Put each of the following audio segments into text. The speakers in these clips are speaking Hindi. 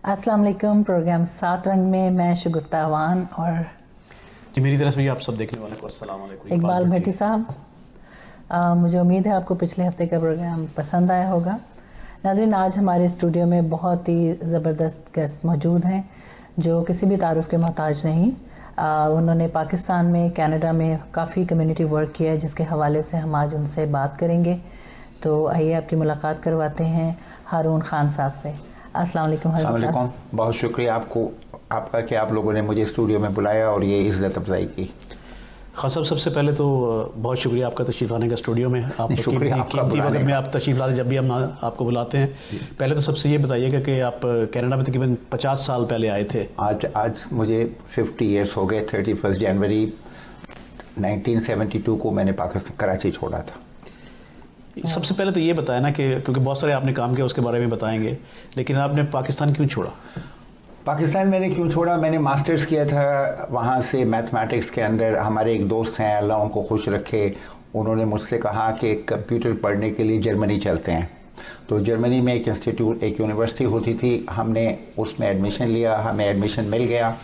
अस्सलाम वालेकुम। प्रोग्राम सात रंग में मैं शगुफ्ता अवान और जी मेरी तरफ से भी आप सब देखने वाले को अस्सलाम वालेकुम। इकबाल भट्टी साहब, मुझे उम्मीद है आपको पिछले हफ्ते का प्रोग्राम पसंद आया होगा। नाज़रीन, आज हमारे स्टूडियो में बहुत ही ज़बरदस्त गेस्ट मौजूद हैं जो किसी भी तारुफ के मोहताज नहीं। उन्होंने पाकिस्तान में, कनाडा में काफ़ी कम्युनिटी वर्क किया है, जिसके हवाले से हम आज उनसे बात करेंगे। तो आइए आपकी मुलाकात करवाते हैं हारून खान साहब से। अस्सलाम वालेकुम हारून साहब। बहुत शुक्रिया आपका कि आप लोगों ने मुझे स्टूडियो में बुलाया और ये इज़्ज़त अफजाई की। खान साहब, सबसे पहले तो बहुत शुक्रिया आपका तशरीफ़ लाने का स्टूडियो में। आप कीमती वक्त में आप तशरीफ़ लाने, जब भी हम आपको बुलाते हैं। पहले तो सबसे ये बताइएगा कि आप कनाडा में तकरीबन 50 साल पहले आए थे। आज मुझे 50 ईयर्स हो गए। 31 जनवरी 1972 को मैंने पाकिस्तान कराची छोड़ा था। सबसे पहले तो ये बताया ना कि क्योंकि बहुत सारे आपने काम किया, उसके बारे में बताएंगे, लेकिन आपने पाकिस्तान क्यों छोड़ा? पाकिस्तान मैंने क्यों छोड़ा, मैंने मास्टर्स किया था वहाँ से मैथमेटिक्स के अंदर। हमारे एक दोस्त हैं, अल्लाह उनको खुश रखे, उन्होंने मुझसे कहा कि कंप्यूटर पढ़ने के लिए जर्मनी चलते हैं। तो जर्मनी में एक इंस्टीट्यूट, एक यूनिवर्सिटी होती थी, हमने उसमें एडमिशन लिया, हमें एडमिशन मिल गया।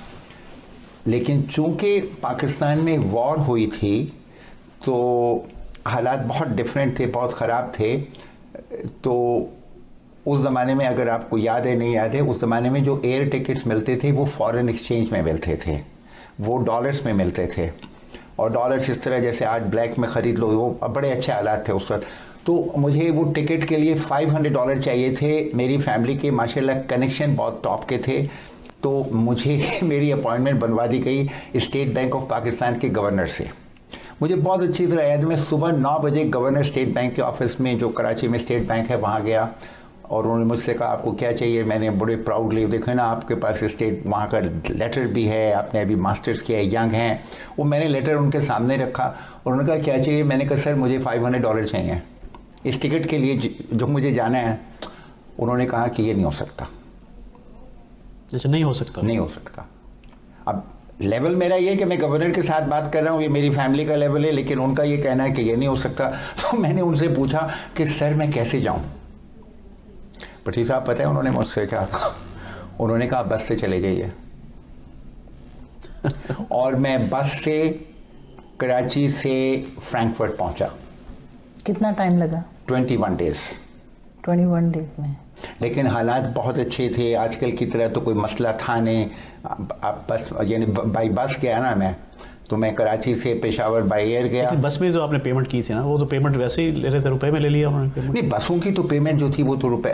लेकिन चूँकि पाकिस्तान में वॉर हुई थी तो हालात बहुत डिफरेंट थे, बहुत ख़राब थे। तो उस ज़माने में, अगर आपको याद है नहीं याद है, उस ज़माने में जो एयर टिकट्स मिलते थे वो फॉरेन एक्सचेंज में मिलते थे, वो डॉलर्स में मिलते थे। और डॉलर्स इस तरह जैसे आज ब्लैक में ख़रीद लो, वो बड़े अच्छे हालात थे उस वक्त। तो मुझे वो टिकट के लिए $500 चाहिए थे। मेरी फैमिली के माशाल्लाह कनेक्शन बहुत टॉप के थे, तो मुझे मेरी अपॉइंटमेंट बनवा दी गई स्टेट बैंक ऑफ पाकिस्तान के गवर्नर से। मुझे बहुत अच्छी तरह याद है, मैं सुबह 9 बजे गवर्नर स्टेट बैंक के ऑफिस में, जो कराची में स्टेट बैंक है, वहाँ गया और उन्होंने मुझसे कहा आपको क्या चाहिए। मैंने बड़े प्राउडली, देखो ना आपके पास स्टेट वहाँ का लेटर भी है, आपने अभी मास्टर्स किया है, यंग हैं। वो मैंने लेटर उनके सामने रखा और उन्होंने कहा क्या चाहिए। मैंने कहा सर मुझे $500 चाहिए इस टिकट के लिए जो मुझे जाना है। उन्होंने कहा कि ये नहीं हो सकता। जैसे नहीं हो सकता? नहीं हो सकता। अब लेवल मेरा ये कि मैं गवर्नर के साथ बात कर रहा हूँ, ये मेरी फैमिली का लेवल है, लेकिन उनका ये कहना है कि ये नहीं हो सकता। तो मैंने उनसे पूछा कि सर मैं कैसे जाऊँ। भट्टी साहब पता है उन्होंने मुझसे क्या कहा? उन्होंने कहा बस से चले जाइए। और मैं बस से कराची से फ्रैंकफर्ट पहुँचा। कितना टाइम लगा? 21 डेज। 21 डेज में? लेकिन हालात बहुत अच्छे थे, आजकल की तरह तो कोई मसला था नहीं। अब बस यानी बाई बस गया ना मैं, तो मैं कराची से पेशावर बाई एयर गया। बस में जो आपने पेमेंट की थी ना, वो तो पेमेंट वैसे ही ले रहे थे, रुपए में ले लिया उन्होंने पेमेंट? नहीं, बसों की तो पेमेंट जो थी वो तो रुपए,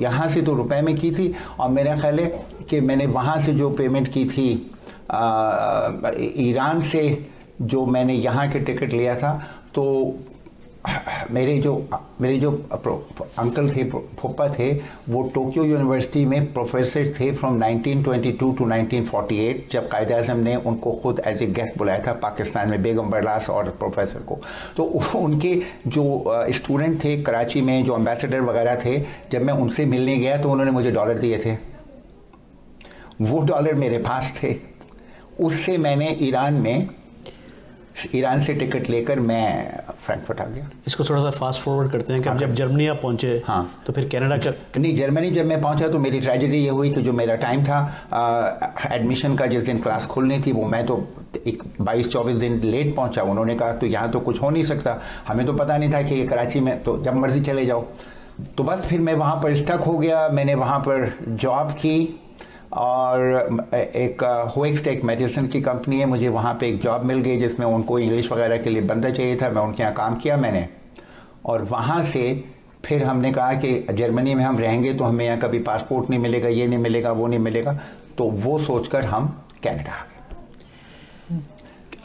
यहाँ से तो रुपए में की थी। और मेरा ख्याल है कि मैंने वहाँ से जो पेमेंट की थी, ईरान से जो मैंने यहाँ के टिकट लिया था, तो मेरे जो अंकल थे, फूफा थे, वो टोक्यो यूनिवर्सिटी में प्रोफेसर थे फ्रॉम 1922 टू 1948, जब कायदे आज़म ने उनको खुद एज ए गेस्ट बुलाया था पाकिस्तान में, बेगम बरलास और प्रोफेसर को। तो उनके जो स्टूडेंट थे कराची में, जो एम्बेसडर वगैरह थे, जब मैं उनसे मिलने गया तो उन्होंने मुझे डॉलर दिए थे। वो डॉलर मेरे पास थे, उससे मैंने ईरान से टिकट लेकर मैं फ्रैंकफर्ट आ गया। इसको थोड़ा सा फास्ट फॉरवर्ड करते हैं कि जब जर्मनी आप पहुंचे, हाँ, तो फिर कनाडा का नहीं, जर्मनी जब मैं पहुंचा तो मेरी ट्रेजेडी ये हुई कि जो मेरा टाइम था एडमिशन का, जिस दिन क्लास खुलनी थी, वो मैं तो 22-24 दिन लेट पहुंचा। उन्होंने कहा तो यहाँ तो कुछ हो नहीं सकता। हमें तो पता नहीं था कि ये कराची में तो जब मर्जी चले जाओ। तो बस फिर मैं वहाँ पर स्टक हो गया। मैंने वहाँ पर जॉब की और एक होएक्सटेक मेडिसिन की कंपनी है, मुझे वहाँ पे एक जॉब मिल गई जिसमें उनको इंग्लिश वगैरह के लिए बंदा चाहिए था। मैं उनके यहाँ काम किया मैंने, और वहाँ से फिर हमने कहा कि जर्मनी में हम रहेंगे तो हमें यहाँ कभी पासपोर्ट नहीं मिलेगा, ये नहीं मिलेगा, वो नहीं मिलेगा। तो वो सोचकर हम कनाडा आ गए।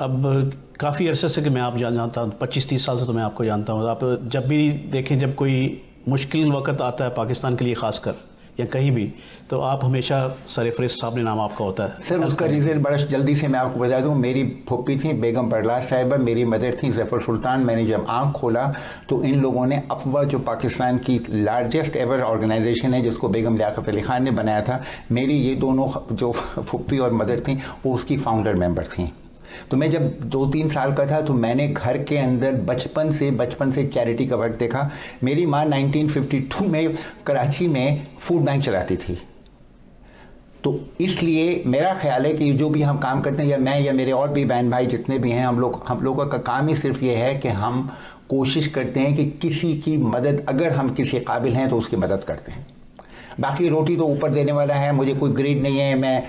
अब काफ़ी अरसे से कि मैं आप जानता हूँ, 25-30 साल से तो मैं आपको जानता हूँ। आप जब भी देखें, जब कोई मुश्किल वक्त आता है पाकिस्तान के लिए ख़ासकर या कहीं भी, तो आप हमेशा सरफरिस्त सामने नाम आपका होता है। सर उसका रीज़न बड़ा जल्दी से मैं आपको बता दूं। मेरी फूफी थी बेगम बरलास साहिबा, मेरी मदर थी ज़फ़र सुल्तान। मैंने जब आँख खोला तो इन लोगों ने अफवा, जो पाकिस्तान की लार्जेस्ट एवर ऑर्गेनाइजेशन है जिसको बेगम लियाकत अली ख़ान ने बनाया था, मेरी ये दोनों जो फूफी और मदर थी वो उसकी फाउंडर मेंबर थी। तो मैं जब 2-3 साल का था तो मैंने घर के अंदर बचपन से चैरिटी का वर्क देखा। मेरी माँ 1952 में कराची में फूड बैंक चलाती थी। तो इसलिए मेरा ख्याल है कि जो भी हम काम करते हैं, या मैं या मेरे और भी बहन भाई जितने भी हैं, हम लोगों का काम ही सिर्फ ये है कि हम कोशिश करते हैं कि किसी की मदद, अगर हम किसी काबिल हैं तो उसकी मदद करते हैं। बाकी रोटी तो ऊपर देने वाला है, मुझे कोई ग्रेड नहीं है,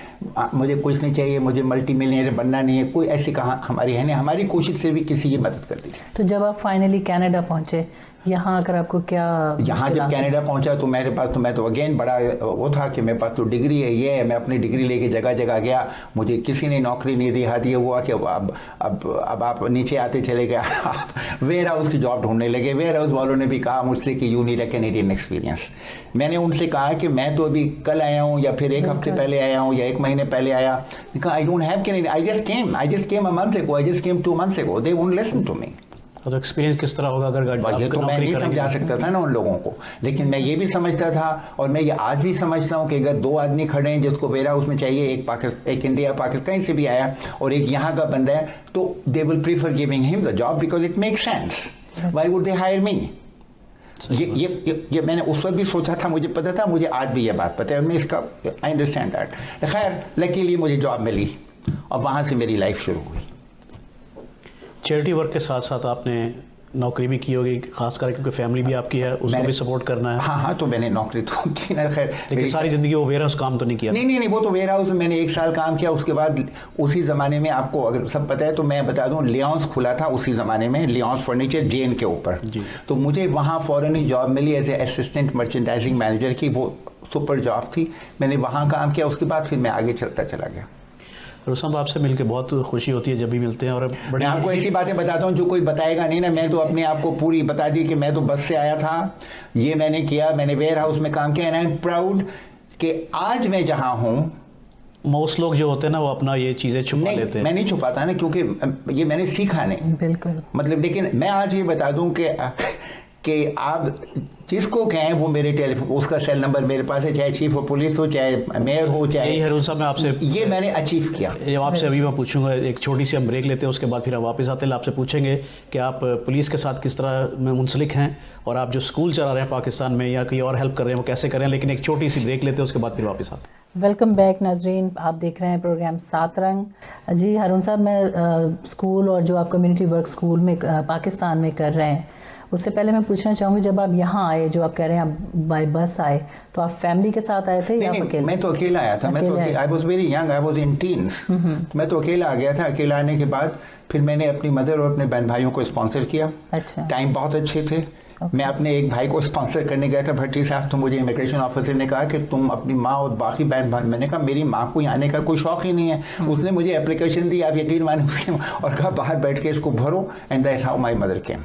मुझे कुछ नहीं चाहिए, मुझे मल्टी मिलियनेयर बनना नहीं है, कोई ऐसी कहाँ हमारी है नहीं। हमारी कोशिश से भी किसी की मदद कर दी। तो जब आप फाइनली कनाडा पहुंचे, यहाँ आकर आपको क्या, यहाँ जब कनाडा पहुँचा तो मेरे पास तो मैं तो अगेन बड़ा वो था कि मेरे पास तो डिग्री है, ये है, मैं अपनी डिग्री लेके जगह जगह गया, मुझे किसी ने नौकरी नहीं दी। हाथ ये हुआ कि अब आप नीचे आते चले गए, आप वेयर हाउस की जॉब ढूंढने लगे। वेयर हाउस वालों ने भी कहा मुझसे कि you need a Canadian experience. मैंने उनसे कहा कि मैं तो अभी कल आया हूँ, या फिर एक हफ्ते पहले आया हूँ, या 1 महीने पहले आया। I don't have Canadian, I just came a month ago, I just came 2 months ago, they won't listen to me। तो एक्सपीरियंस किस तरह होगा अगर ये तो मैं नहीं समझा सकता था ना उन लोगों को, लेकिन मैं ये भी समझता था, और मैं ये आज भी समझता हूँ कि अगर 2 आदमी खड़े हैं जिसको वेयर हाउस में चाहिए, एक इंडिया पाकिस्तान कहीं से भी आया और एक यहाँ का बंदा है, तो they will prefer giving him the job because it makes sense. Why would they hire me? ये मैंने उस वक्त भी सोचा था, मुझे पता था, मुझे आज भी ये बात पता है, मैं इसका आई अंडरस्टैंड दैट। खैर लकीली मुझे जॉब मिली और वहाँ से मेरी लाइफ शुरू हुई। चैरिटी वर्क के साथ साथ आपने नौकरी भी की होगी, खासकर क्योंकि फैमिली भी आपकी है, उसको भी सपोर्ट करना है। हाँ, तो मैंने नौकरी तो की ना, खैर लेकिन सारी ज़िंदगी वो वेयर हाउस काम तो नहीं किया? नहीं, वो तो वेयर हाउस में मैंने 1 साल काम किया। उसके बाद उसी ज़माने में, आपको अगर सब पता है तो मैं बता दूं, लियोन्स खुला था उसी ज़माने में, लियोन्स फर्नीचर जेन के ऊपर। तो मुझे वहाँ फ़ौरन ही जॉब मिली as a assistant merchandising manager की। वो सुपर जॉब थी, मैंने वहाँ काम किया। उसके बाद फिर मैं आगे चलता चला गया। रुस्तम आपसे मिलकर बहुत खुशी होती है जब भी मिलते हैं। और मैं आपको ऐसी बातें बताता हूँ जो कोई बताएगा नहीं ना। मैं तो अपने आप को पूरी बता दी कि मैं तो बस से आया था, ये मैंने किया, मैंने वेयर हाउस में काम किया, एंड आई एम प्राउड कि आज मैं जहाँ हूँ। मोस्ट लोग जो होते हैं ना, वो अपना ये चीज़ें छुपा लेते हैं। मैं नहीं छुपाता ना, क्योंकि ये मैंने सीखा नहीं। बिल्कुल, मतलब लेकिन मैं आज ये बता दूँ कि आप जिसको कहें वो मेरे टेलीफोन, उसका सेल नंबर मेरे पास है, चाहे चीफ ऑफ पुलिस हो, चाहे मेयर हो, चाहे। यही हरून साहब, मैं आपसे ये मैंने अचीव किया। जब आपसे अभी मैं पूछूंगा, एक छोटी सी हम ब्रेक लेते हैं, उसके बाद फिर हम वापस आते हैं। आपसे पूछेंगे कि आप पुलिस के साथ किस तरह में मुंसलिक हैं, और आप जो स्कूल चला रहे हैं पाकिस्तान में या कहीं और हेल्प कर रहे हैं, वो कैसे कर रहे हैं। लेकिन एक छोटी सी ब्रेक लेते हैं, उसके बाद फिर वापस आते हैं। वेलकम बैक नाजरीन, आप देख रहे हैं प्रोग्राम 7 रंग। जी हरून साहब, मैं स्कूल और जो आप कम्युनिटी वर्क स्कूल में पाकिस्तान में कर रहे हैं, उससे पहले मैं पूछना चाहूँगी, जब आप यहाँ आए, जो आप कह रहे हैं आप बाय बस आए, तो आप फैमिली के साथ आए थे या आप अकेले? मैं तो अकेला आया था। मैं तो I was very young, I was in teens. मैं तो अकेला आ गया था। अकेला आने के बाद फिर मैंने अपनी मदर और अपने बहन भाइयों को स्पॉन्सर किया। अच्छा, टाइम बहुत अच्छे थे। मैं अपने एक भाई को स्पॉन्सर करने गया था भट्टी साहब, तो मुझे इमिग्रेशन ऑफिसर ने कहा कि तुम अपनी माँ और बाकी बहन भाई। मैंने कहा मेरी माँ को यहाँ आने का कोई शौक ही नहीं है। उसने मुझे एप्लीकेशन दी, आप यकीन माने, उसके, और कहा बाहर बैठ के इसको भरो, and that's how my mother केम।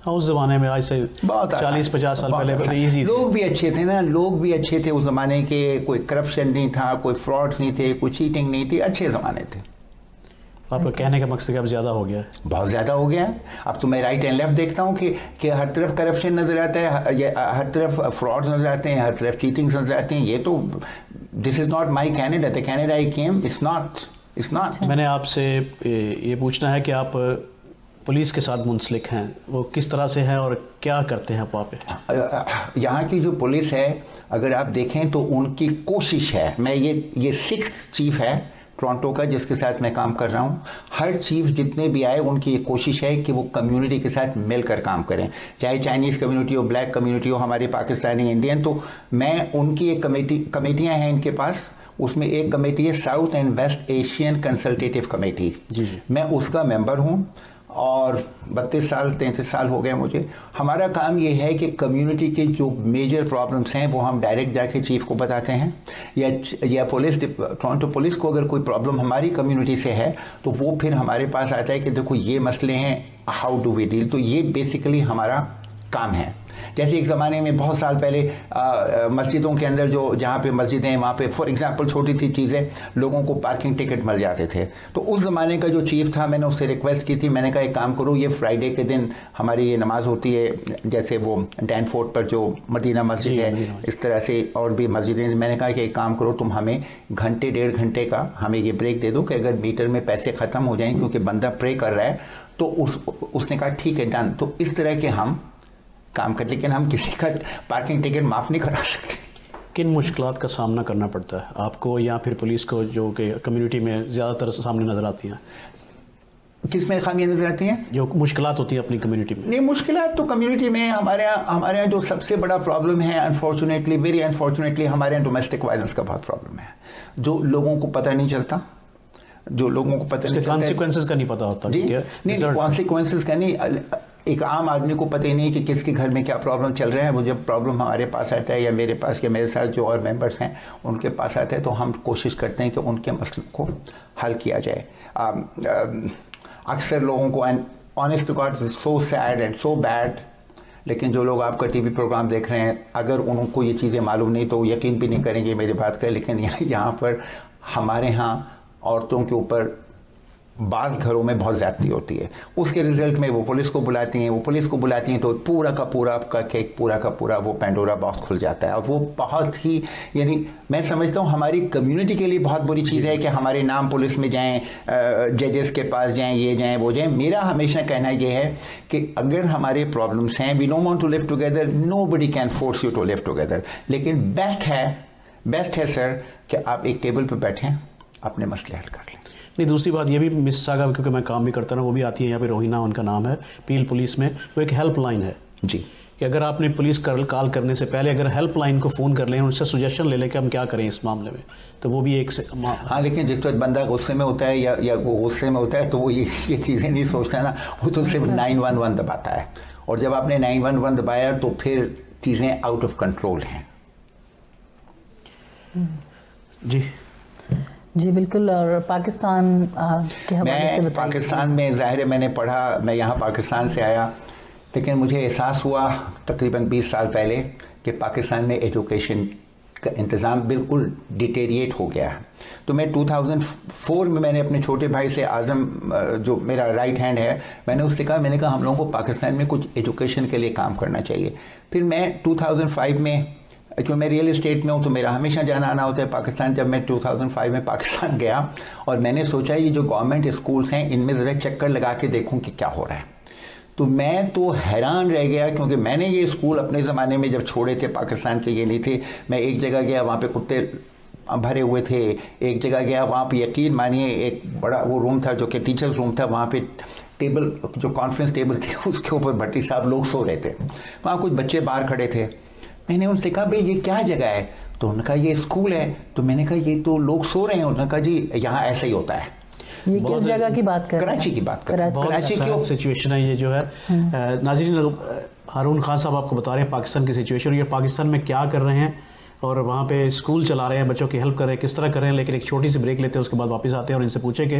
उस ज़माने में आज से 40-50 साल पहले बड़े ईजी थे। लोग भी अच्छे थे ना, लोग भी अच्छे थे उस ज़माने के। कोई करप्शन नहीं था, कोई फ्रॉड्स नहीं थे, कोई चीटिंग नहीं थी, अच्छे ज़माने थे। आपका कहने का मकसद अब ज़्यादा हो गया है? बहुत ज़्यादा हो गया है। अब तो मैं राइट एंड लेफ्ट देखता हूँ कि हर तरफ करप्शन नज़र आता है, हर तरफ फ्रॉड्स नज़र आते हैं, हर तरफ चीटिंग्स नज़र आते हैं। ये तो this is not my Canada, the Canada I came, it's not. मैंने आपसे ये पूछना है कि आप पुलिस के साथ मुंसलिक हैं, वो किस तरह से हैं और क्या करते हैं आप वहाँ पे? यहाँ की जो पुलिस है, अगर आप देखें तो उनकी कोशिश है, मैं ये 6th चीफ है टोरंटो का जिसके साथ मैं काम कर रहा हूँ। हर चीफ जितने भी आए, उनकी ये कोशिश है कि वो कम्युनिटी के साथ मिलकर काम करें, चाहे चाइनीज़ कम्युनिटी हो, ब्लैक कम्युनिटी हो, हमारे पाकिस्तानी इंडियन। तो मैं उनकी एक कमेटियाँ हैं इनके पास, उसमें एक कमेटी है South and West Asian consultative committee. जी, मैं उसका मेंबर हूँ और 33 साल हो गए मुझे। हमारा काम ये है कि कम्युनिटी के जो मेजर प्रॉब्लम्स हैं वो हम डायरेक्ट जाके चीफ को बताते हैं, या टोरंटो पुलिस को अगर कोई प्रॉब्लम हमारी कम्युनिटी से है तो वो फिर हमारे पास आता है कि देखो ये मसले हैं, हाउ डू वी डील। तो ये बेसिकली हमारा काम है। जैसे एक ज़माने में बहुत साल पहले मस्जिदों के अंदर जो जहाँ पे मस्जिदें हैं वहाँ पे फॉर एग्जांपल छोटी सी चीज़ें, लोगों को पार्किंग टिकट मिल जाते थे। तो उस ज़माने का जो चीफ था, मैंने उससे रिक्वेस्ट की थी, मैंने कहा एक काम करो, ये फ्राइडे के दिन हमारी ये नमाज होती है, जैसे वो डैनफोर्ड पर जो मदीना मस्जिद है, इस तरह से और भी मस्जिदें। मैंने कहा कि एक काम करो, तुम हमें 1-1.5 घंटे का हमें ये ब्रेक दे दो कि अगर मीटर में पैसे ख़त्म हो जाएँ क्योंकि बंदा प्रे कर रहा है। तो उसने कहा ठीक है, डन। तो इस तरह के हम काम करते, लेकिन हम किसी का पार्किंग टिकट माफ़ नहीं करा सकते। किन मुश्किलात का सामना करना पड़ता है आपको या फिर पुलिस को, जो कि कम्युनिटी में ज़्यादातर सामने नज़र आती हैं? किस में खामियां नजर आती हैं? जो मुश्किलात होती हैं अपनी कम्युनिटी में। नहीं, मुश्किलात तो कम्युनिटी में हमारे यहाँ जो सबसे बड़ा प्रॉब्लम है, अनफॉर्चुनेटली, वेरी अनफॉर्चुनेटली, हमारे यहाँ डोमेस्टिक वायलेंस का बहुत प्रॉब्लम है, जो लोगों को पता नहीं चलता, जो लोगों को पता नहीं चलता, कॉन्सिक्वेंसेस का नहीं पता होता। जी नहीं, कॉन्सिक्वेंसेस का नहीं, एक आम आदमी को पता ही नहीं कि किसके घर में क्या प्रॉब्लम चल रहा है। वो जब प्रॉब्लम हमारे पास आता है या मेरे पास या मेरे साथ जो और मेंबर्स हैं उनके पास आता है, तो हम कोशिश करते हैं कि उनके मसले को हल किया जाए। अक्सर लोगों को, and honest to God so sad and so bad, लेकिन जो लोग आपका टीवी प्रोग्राम देख रहे हैं, अगर उनको ये चीज़ें मालूम नहीं तो यकीन भी नहीं करेंगे मेरी बात का, लेकिन यहाँ पर हमारे यहाँ औरतों के ऊपर बाज़ घरों में बहुत ज़्यादती होती है। उसके रिजल्ट में वो पुलिस को बुलाती हैं, तो पूरा का पूरा आपका केक, पूरा का पूरा वो पेंडोरा बॉक्स खुल जाता है। और वो बहुत ही, यानी मैं समझता हूँ हमारी कम्युनिटी के लिए बहुत बुरी चीज़ है कि हमारे नाम पुलिस में जाएं, जजेस के पास जाएं, ये जाएं वो जाएं। मेरा हमेशा कहना ये है कि अगर हमारे प्रॉब्लम्स हैं, we don't want to live together, nobody can force you to live together, लेकिन बेस्ट है सर कि आप एक टेबल पर बैठें, अपने मसले हल कर लें। नहीं, दूसरी बात ये भी मिसिसागा, क्योंकि मैं काम भी करता हूँ, वो भी आती है यहाँ पे, रोहिना उनका नाम है, पील पुलिस में, वो एक हेल्पलाइन है जी, कि अगर आपने पुलिस कॉल करने से पहले अगर हेल्पलाइन को फ़ोन कर लें, उनसे सुजेशन ले लें कि हम क्या करें इस मामले में, तो वो भी एक से हाँ, लेकिन जिस वक्त बंदा गुस्से में होता है या वो गुस्से में होता है, तो वो ये चीज़ें नहीं सोचता ना, वो तो सिर्फ 911 दबाता है, और जब आपने 911 दबाया तो फिर चीज़ें आउट ऑफ कंट्रोल हैं। जी बिल्कुल। और पाकिस्तान के हवाले से बताइए। पाकिस्तान में ज़ाहिर है मैंने पढ़ा, मैं यहाँ पाकिस्तान से आया, लेकिन मुझे एहसास हुआ तकरीबन 20 साल पहले कि पाकिस्तान में एजुकेशन का इंतज़ाम बिल्कुल डिटेरिएट हो गया है। तो मैं 2004 में मैंने अपने छोटे भाई से, आज़म जो मेरा राइट हैंड है, मैंने उससे कहा, मैंने कहा हम लोगों को पाकिस्तान में कुछ एजुकेशन के लिए काम करना चाहिए। फिर मैं 2005 में, क्योंकि मैं रियल इस्टेट में हूँ तो मेरा हमेशा जाना आना होता है पाकिस्तान, जब मैं 2005 में पाकिस्तान गया और मैंने सोचा ये जो गवर्नमेंट स्कूल्स हैं इनमें ज़रा चक्कर लगा के देखूँ कि क्या हो रहा है, तो मैं तो हैरान रह गया, क्योंकि मैंने ये स्कूल अपने ज़माने में जब छोड़े थे पाकिस्तान के, ये नहीं थे। मैं एक जगह गया, वहाँ पे कुत्ते भरे हुए थे, एक जगह गया वहाँ पे यकीन मानिए एक बड़ा वो रूम था जो कि टीचर्स रूम था, वहाँ पे टेबल, जो कॉन्फ्रेंस टेबल थी उसके ऊपर भट्टी साहब लोग सो रहे थे, वहाँ कुछ बच्चे बाहर खड़े थे। मैंने उनसे कहा भाई ये क्या जगह है, तो उन्होंने कहा ये स्कूल है। तो मैंने कहा ये तो लोग सो रहे हैं, उन्होंने कहा जी यहाँ ऐसा ही होता है। ये किस जगह की बात कर रहे हैं? कराची की बात कर रहे हैं। कराची की सिचुएशन है ये जो है। नाज़रीन, हारून खान साहब आपको बता रहे हैं पाकिस्तान की सिचुएशन, ये पाकिस्तान में क्या कर रहे हैं और वहाँ पे स्कूल चला रहे हैं, बच्चों की हेल्प कर रहे हैं, किस तरह कर रहे हैं। लेकिन एक छोटी सी ब्रेक लेते हैं, उसके बाद वापस आते हैं और इनसे पूछेंगे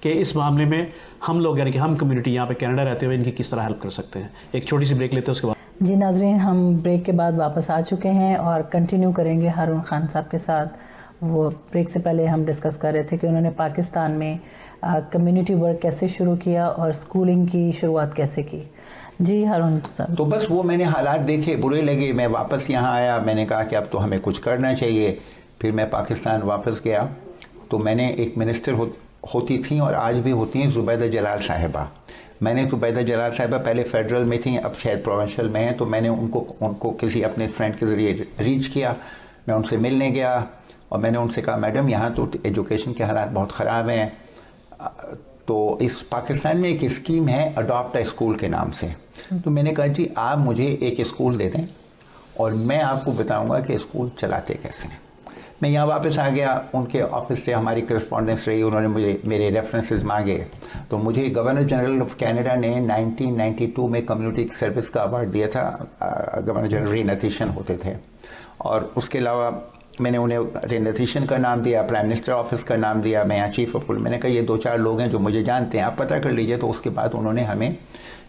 कि इस मामले में हम लोग, यानी कि हम कम्युनिटी यहाँ पे कनाडा रहते हुए, इनकी किस तरह हेल्प कर सकते हैं। एक छोटी सी ब्रेक लेते हैं, उसके बाद। जी नाजरीन, हम ब्रेक के बाद वापस आ चुके हैं और कंटिन्यू करेंगे हारून खान साहब के साथ। वो ब्रेक से पहले हम डिस्कस कर रहे थे कि उन्होंने पाकिस्तान में कम्युनिटी वर्क कैसे शुरू किया और स्कूलिंग की शुरुआत कैसे की। जी हारून साहब। तो बस वो मैंने हालात देखे, बुरे लगे, मैं वापस यहाँ आया, मैंने कहा कि अब तो हमें कुछ करना चाहिए। फिर मैं पाकिस्तान वापस गया, तो मैंने एक मिनिस्टर होती थी और आज भी होती हैं, ज़ुबैदा जलाल साहिबा। मैंने ज़ुबैदा जलाल साहिबा पहले फेडरल में थी, अब शायद प्रोविंशियल में हैं, तो मैंने उनको किसी अपने फ्रेंड के ज़रिए रीच किया। मैं उनसे मिलने गया और मैंने उनसे कहा मैडम यहाँ तो एजुकेशन के हालात बहुत ख़राब हैं, तो इस पाकिस्तान में एक स्कीम है अडॉप्ट अ स्कूल के नाम से। तो मैंने कहा जी आप मुझे एक स्कूल दे दें और मैं आपको बताऊंगा कि स्कूल चलाते कैसे हैं। मैं यहाँ वापस आ गया, उनके ऑफिस से हमारी करस्पॉन्डेंस रही, उन्होंने मेरे रेफरेंसेस मांगे, तो मुझे गवर्नर जनरल ऑफ कनाडा ने 1992 में कम्युनिटी सर्विस का अवार्ड दिया था। गवर्नर जनरल रीनतीशन होते थे, और उसके अलावा मैंने उन्हें रीनतीशन का नाम दिया, प्राइम मिनिस्टर ऑफिस का नाम दिया, मैं यहाँ चीफ ऑफ पुलिस। मैंने कहा ये 2-4 लोग हैं जो मुझे जानते हैं, आप पता कर लीजिए। तो उसके बाद उन्होंने हमें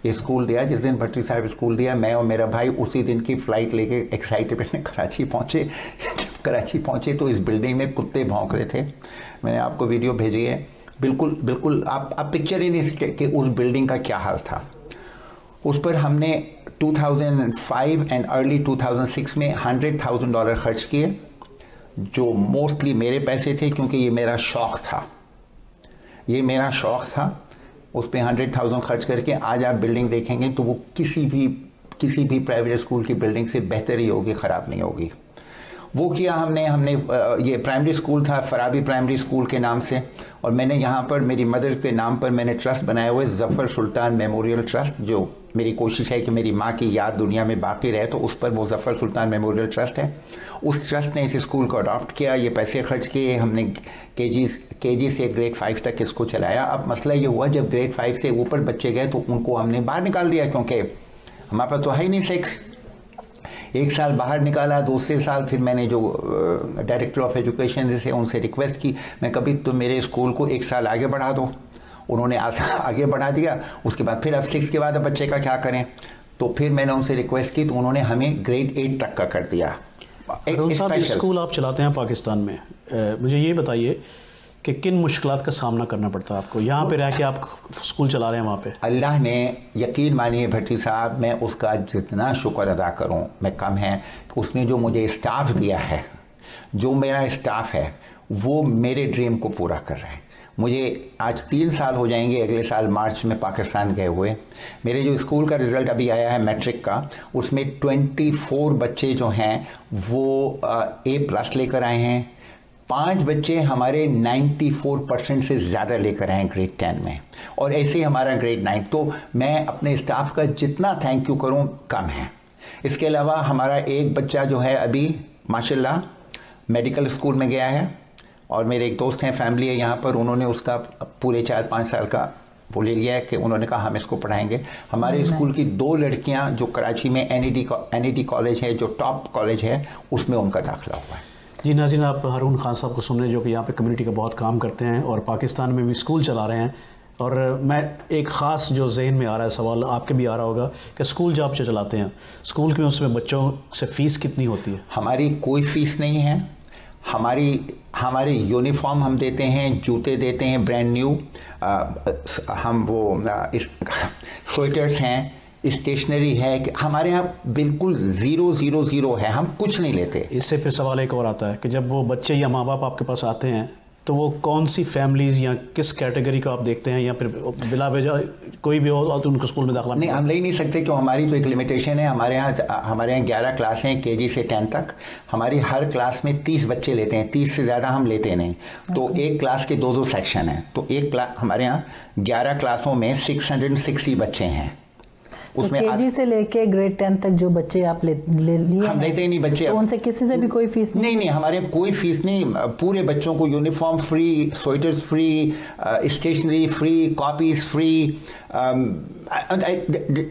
ये स्कूल दिया। जिस दिन भट्टी साहब स्कूल दिया, मैं और मेरा भाई उसी दिन की फ़्लाइट लेके एक्साइटेड कराची पहुँचे। जब कराची पहुँचे तो इस बिल्डिंग में कुत्ते भौंक रहे थे। मैंने आपको वीडियो भेजी है, बिल्कुल आप पिक्चर ही नहीं सकते कि उस बिल्डिंग का क्या हाल था। उस पर हमने 2005 एंड अर्ली 2006 में $100,000 खर्च किए, जो मोस्टली मेरे पैसे थे, क्योंकि ये मेरा शौक़ था। उस पर 100,000 खर्च करके आज आप बिल्डिंग देखेंगे तो वो किसी भी प्राइवेट स्कूल की बिल्डिंग से बेहतर ही होगी, ख़राब नहीं होगी। वो किया हमने ये प्राइमरी स्कूल था, फराबी प्राइमरी स्कूल के नाम से, और मैंने यहाँ पर मेरी मदर के नाम पर मैंने ट्रस्ट बनाया हुआ है, ज़फ़र सुल्तान मेमोरियल ट्रस्ट, जो मेरी कोशिश है कि मेरी माँ की याद दुनिया में बाकी रहे, तो उस पर वो ज़फ़र सुल्तान मेमोरियल ट्रस्ट है। उस ट्रस्ट ने इस स्कूल को अडॉप्ट किया, ये पैसे खर्च किए, हमने केजी से ग्रेड 5 तक इसको चलाया। अब मसला ये हुआ, जब ग्रेड 5 से ऊपर बच्चे गए तो उनको हमने बाहर निकाल दिया, क्योंकि हमारे पास तो है ही नहीं सेक्स। 1 साल बाहर निकाला, दूसरे साल फिर मैंने जो डायरेक्टर ऑफ एजुकेशन से उनसे रिक्वेस्ट की, मैं कभी तो मेरे स्कूल को 1 साल आगे बढ़ा दो। उन्होंने आगे बढ़ा दिया। उसके बाद फिर अब 6 के बाद अब बच्चे का क्या करें, तो फिर मैंने उनसे रिक्वेस्ट की, तो उन्होंने हमें ग्रेड 8 तक का कर दिया। साहब, स्कूल आप चलाते हैं पाकिस्तान में, मुझे ये बताइए कि किन मुश्किलात का सामना करना पड़ता है आपको यहाँ पे रह के, आप स्कूल चला रहे हैं वहाँ पे? अल्लाह ने, यकीन मानिए भट्टी साहब, मैं उसका जितना शुक्र अदा करूँ मैं कम है कि उसने जो मुझे स्टाफ दिया है, जो मेरा स्टाफ है वो मेरे ड्रीम को पूरा कर रहा है। मुझे आज 3 साल हो जाएंगे, अगले साल मार्च में पाकिस्तान गए हुए। मेरे जो स्कूल का रिज़ल्ट अभी आया है मैट्रिक का, उसमें 24 बच्चे जो हैं वो A+ लेकर आए हैं। 5 बच्चे हमारे 94% से ज़्यादा लेकर आए ग्रेड 10 में, और ऐसे ही हमारा ग्रेड 9। तो मैं अपने स्टाफ का जितना थैंक यू करूं कम है। इसके अलावा हमारा एक बच्चा जो है अभी माशाल्लाह मेडिकल स्कूल में गया है, और मेरे एक दोस्त हैं, फैमिली है यहाँ पर, उन्होंने उसका पूरे 4-5 साल का वो ले लिया है कि उन्होंने कहा हम इसको पढ़ाएंगे। हमारे स्कूल की 2 लड़कियाँ जो कराची में NED कॉलेज है, जो टॉप कॉलेज है, उसमें उनका दाखिला हुआ है। जी नाज़रीन, आप हारून खान साहब को सुन रहे हैं, जो कि यहाँ पे कम्युनिटी का बहुत काम करते हैं और पाकिस्तान में भी स्कूल चला रहे हैं। और मैं एक ख़ास जो जहन में आ रहा है सवाल, आपके भी आ रहा होगा कि स्कूल जो आप जो चलाते हैं, स्कूल में उसमें बच्चों से फ़ीस कितनी होती है? हमारी कोई फ़ीस नहीं है। हमारे यूनिफॉर्म हम देते हैं, जूते देते हैं ब्रांड न्यू, हम वो स्वेटर्स हैं, स्टेशनरी है, कि हमारे यहाँ बिल्कुल 0 है, हम कुछ नहीं लेते। इससे फिर सवाल एक और आता है कि जब वो बच्चे या माँ बाप आपके पास आते हैं तो वो कौन सी फैमिलीज़ या किस कैटेगरी को आप देखते हैं, या फिर बिला वजह कोई भी हो तो उनको स्कूल में दाखिला नहीं, हम ले ही नहीं सकते, क्यों, हमारी तो एक लिमिटेशन है। हमारे यहाँ 11 क्लास हैं, KG से 10 तक। हमारी हर क्लास में 30 बच्चे लेते हैं, 30 से ज़्यादा हम लेते नहीं। तो एक क्लास के 2 सेक्शन हैं, तो एक क्लास हमारे यहाँ 11 क्लासों में 660 बच्चे हैं। उसमें तो KG से लेके ग्रेड 10 तक जो बच्चे आप लिए हम लेते ही नहीं बच्चे, तो उनसे किसी से भी कोई फीस नहीं, हमारे कोई फीस नहीं। पूरे बच्चों को uniform free, sweaters free, stationery free, copies free,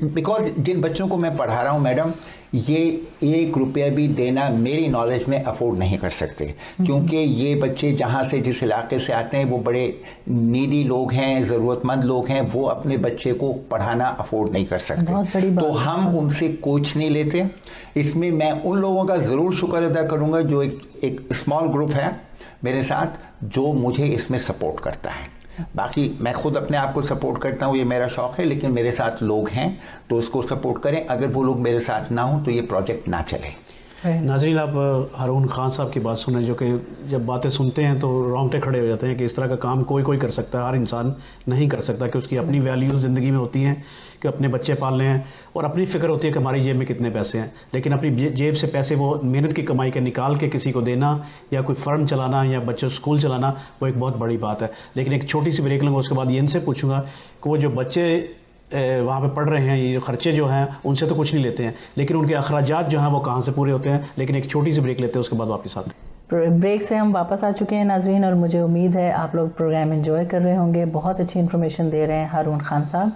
because जिन बच्चों को मैं पढ़ा रहा हूँ मैडम, ये 1 रुपया भी देना मेरी नॉलेज में अफोर्ड नहीं कर सकते, क्योंकि ये बच्चे जहाँ से जिस इलाके से आते हैं वो बड़े नीडी लोग हैं, ज़रूरतमंद लोग हैं, वो अपने बच्चे को पढ़ाना अफोर्ड नहीं कर सकते। तो हम उनसे कुछ नहीं लेते। इसमें मैं उन लोगों का ज़रूर शुक्र अदा करूँगा जो एक स्मॉल ग्रुप है मेरे साथ, जो मुझे इसमें सपोर्ट करता है। बाकी मैं खुद अपने आप को सपोर्ट करता हूँ, ये मेरा शौक़ है, लेकिन मेरे साथ लोग हैं तो उसको सपोर्ट करें। अगर वो लोग मेरे साथ ना हो तो ये प्रोजेक्ट ना चले। नाज़रीन, आप हारून खान साहब की बात सुने, जो कि जब बातें सुनते हैं तो रोंगटे खड़े हो जाते हैं कि इस तरह का काम कोई कर सकता है, हर इंसान नहीं कर सकता, कि उसकी अपनी वैल्यू ज़िंदगी में होती हैं कि अपने बच्चे पालने हैं, और अपनी फ़िक्र होती है कि हमारी जेब में कितने पैसे हैं। लेकिन अपनी जेब से पैसे वो मेहनत की कमाई के निकाल के किसी को देना, या कोई फर्म चलाना, या बच्चों स्कूल चलाना, वो एक बहुत बड़ी बात है। लेकिन एक छोटी सी ब्रेक लूँगा, उसके बाद ये इनसे पूछूँगा कि वो जो बच्चे वहाँ पे पढ़ रहे हैं, ये ख़र्चे जो हैं उनसे तो कुछ नहीं लेते हैं, लेकिन उनके अखराजात जो हैं वो कहाँ से पूरे होते हैं। लेकिन एक छोटी सी ब्रेक लेते हैं, उसके बाद वापस आते हैं। ब्रेक से हम वापस आ चुके हैं नाज़रीन, और मुझे उम्मीद है आप लोग प्रोग्राम एंजॉय कर रहे होंगे। बहुत अच्छी इन्फॉर्मेशन दे रहे हैं हारून खान साहब।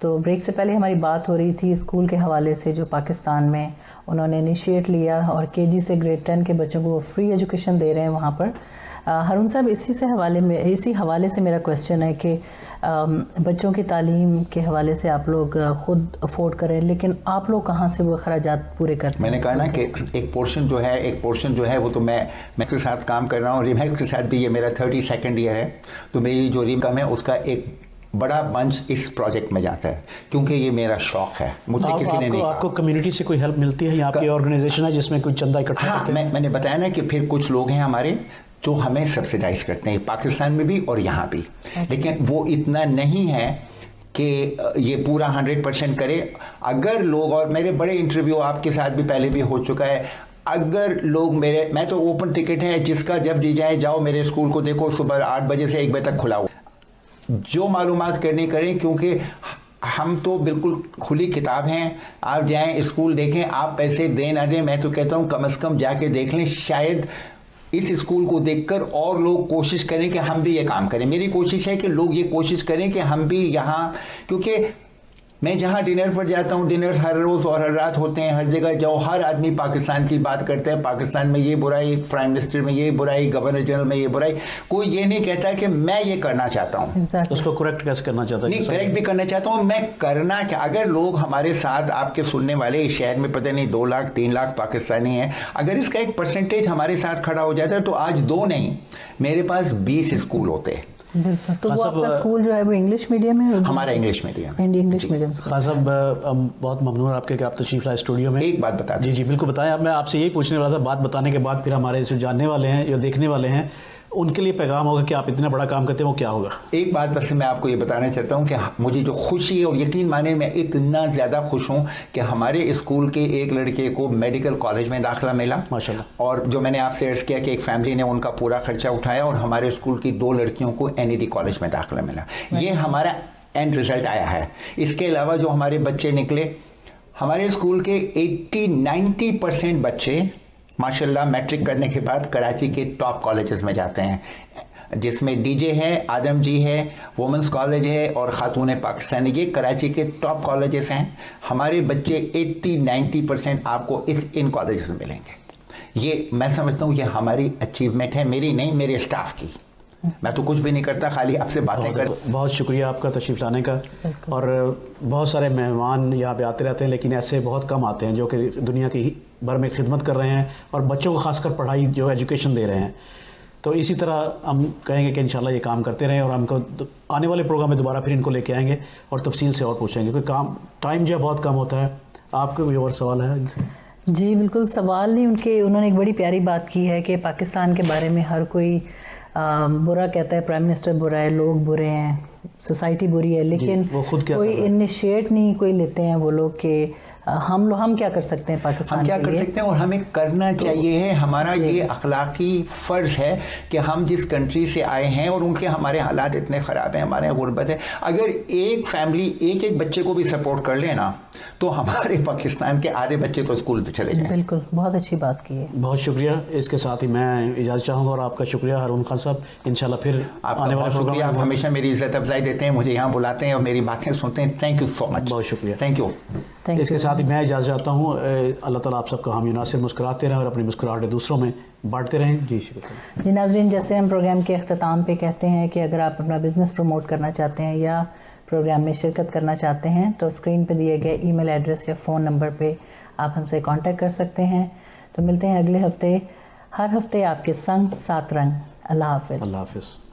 तो ब्रेक से पहले हमारी बात हो रही थी स्कूल के हवाले से, जो पाकिस्तान में उन्होंने इनिशिएट लिया, और KG से ग्रेड 10 के बच्चों को फ्री एजुकेशन दे रहे हैं वहाँ पर। हारून साहब, इसी हवाले से मेरा क्वेश्चन है कि बच्चों की तालीम के हवाले से आप लोग खुद अफोर्ड करें, लेकिन आप लोग कहाँ से वो अखराजात पूरे करते हैं? मैंने कहा ना कि एक पोर्शन जो है वो तो मैं के साथ काम कर रहा हूँ। रिमैक के साथ भी ये मेरा 32nd ईयर है, तो मेरी जो इनकम है उसका एक बड़ा बंच इस प्रोजेक्ट में जाता है, क्योंकि ये मेरा शौक़ है। मुझसे किसी ने नहीं कहा। आपको कम्युनिटी से कोई हेल्प मिलती है, या आपकी ऑर्गेनाइजेशन है जिसमें कोई चंदा इकट्ठा करते हैं? मैंने बताया ना कि फिर कुछ लोग हैं हमारे जो हमें सब्सिडाइज करते हैं, पाकिस्तान में भी और यहाँ भी। लेकिन वो इतना नहीं है कि ये पूरा 100% करे। अगर लोग, और मेरे बड़े इंटरव्यू आपके साथ भी पहले भी हो चुका है, अगर लोग मैं तो ओपन टिकट है, जिसका जब जी जाए जाओ मेरे स्कूल को देखो, सुबह 8 बजे से 1 बजे तक खुला हो, जो मालूमात करनी करें, क्योंकि हम तो बिल्कुल खुली किताब हैं। आप जाएं स्कूल देखें, आप पैसे दें ना दें, मैं तो कहता हूं कम से कम जाके देख लें। शायद इस स्कूल को देखकर और लोग कोशिश करें कि हम भी ये काम करें। मेरी कोशिश है कि लोग ये कोशिश करें कि हम भी यहाँ, क्योंकि मैं जहाँ डिनर पर जाता हूँ, डिनर हर रोज़ और हर रात होते हैं, हर जगह जाओ, हर आदमी पाकिस्तान की बात करता है, पाकिस्तान में ये बुराई, प्राइम मिनिस्टर में ये बुराई, गवर्नर जनरल में ये बुराई। कोई ये नहीं कहता कि मैं ये करना चाहता हूँ। उसको करेक्ट कैसे करना चाहता है? नहीं, करेक्ट भी करना चाहता हूँ मैं। करना क्या, अगर लोग हमारे साथ, आपके सुनने वाले इस शहर में पता नहीं 2 लाख 3 लाख पाकिस्तानी हैं, अगर इसका एक परसेंटेज हमारे साथ खड़ा हो जाता है तो आज 2 नहीं, मेरे पास 20 स्कूल होते। बिल्कुल। तो वो आपका स्कूल जो है वो इंग्लिश मीडियम है? हमारा इंग्लिश मीडियम है। English medium. खान साहब, बहुत ममनून आपके कि आप तशरीफ लाए स्टूडियो में। एक बात बता जी जी बिल्कुल बताएं। अब मैं आपसे यही पूछने वाला था, बात बताने के बाद फिर हमारे जो जानने वाले हैं, जो देखने वाले हैं, उनके लिए पैगाम होगा कि आप इतना बड़ा काम करते हैं, वो क्या होगा? एक बात बस मैं आपको ये बताना चाहता हूँ कि मुझे जो खुशी है, और यकीन माने मैं इतना ज़्यादा खुश हूँ कि हमारे स्कूल के एक लड़के को मेडिकल कॉलेज में दाखिला मिला माशाल्लाह। और जो मैंने आपसे अर्ज़ किया कि एक फैमिली ने उनका पूरा खर्चा उठाया, और हमारे स्कूल की 2 लड़कियों को NED कॉलेज में दाखिला मिला। ये हमारा एंड रिज़ल्ट आया है। इसके अलावा जो हमारे बच्चे निकले, हमारे स्कूल के 80-90% बच्चे माशाल्लाह मैट्रिक करने के बाद कराची के टॉप कॉलेजेस में जाते हैं, जिसमें DJ है, आदम जी है, वुमेंस कॉलेज है और खातून पाकिस्तान, ये कराची के टॉप कॉलेजेस हैं। हमारे बच्चे 80-90% आपको इन कॉलेजेस में मिलेंगे। ये मैं समझता हूँ ये हमारी अचीवमेंट है, मेरी नहीं, मेरे स्टाफ की। मैं तो कुछ भी नहीं करता, खाली आपसे बातें कर। बहुत शुक्रिया आपका तशरीफ़ लाने का। और बहुत सारे मेहमान यहाँ पे आते रहते हैं, लेकिन ऐसे बहुत कम आते हैं जो कि दुनिया की भर में खिदमत कर रहे हैं और बच्चों को खासकर पढ़ाई जो एजुकेशन दे रहे हैं। तो इसी तरह हम कहेंगे कि इंशाल्लाह ये काम करते रहें, और हमको आने वाले प्रोग्राम में दोबारा फिर इनको लेके आएंगे और तफसील से और पूछेंगे, क्योंकि काम टाइम जो है बहुत कम होता है। आपको कोई और सवाल है इनसे? जी बिल्कुल, सवाल नहीं, उन्होंने एक बड़ी प्यारी बात की है कि पाकिस्तान के बारे में हर कोई बुरा कहता है, प्राइम मिनिस्टर बुरा है, लोग बुरे हैं, सोसाइटी बुरी है, लेकिन कोई इनिशिएट नहीं कोई लेते हैं वो लोग कि हम क्या कर सकते हैं पाकिस्तान हम क्या के कर लिए? सकते हैं और हमें करना चाहिए है। हमारा ये अखलाकी फ़र्ज़ है कि हम जिस कंट्री से आए हैं और उनके हमारे हालात इतने ख़राब हैं, हमारे गुर्बत है, अगर एक फैमिली एक बच्चे को भी सपोर्ट कर ले ना, तो हमारे पाकिस्तान के आधे बच्चे तो स्कूल पे चले जाएं। बिल्कुल, बहुत अच्छी बात की है। बहुत शुक्रिया। इसके साथ ही मैं इजाज़त चाहूँगा, और आपका शुक्रिया हारून खान साहब। इंशाल्लाह फिर आने वाले शुक्रिया, आप हमेशा मेरी इज़्ज़त अफजाई देते हैं, मुझे यहाँ बुलाते हैं और मेरी बातें सुनते हैं। Thank you so much. बहुत शुक्रिया। Thank you. इसके साथ ही मैं इजाज़त चाहता हूँ। अल्लाह ताला आप सबका हामी नासिर मुस्कुराते रहें और अपनी मुस्कुराहटें दूसरों में बांटते रहें। जी शुक्रिया। जी नाज़रीन, जैसे हम प्रोग्राम के अख्ताम पे कहते हैं कि अगर आप अपना बिज़नेस प्रमोट करना चाहते हैं या प्रोग्राम में शिरकत करना चाहते हैं, तो स्क्रीन पे दिए गए ईमेल एड्रेस या फ़ोन नंबर पे आप हमसे कांटेक्ट कर सकते हैं। तो मिलते हैं अगले हफ्ते, हर हफ्ते आपके संग साथ रंग। अल्लाह हाफ़िज़। अल्लाह हाफ़िज़।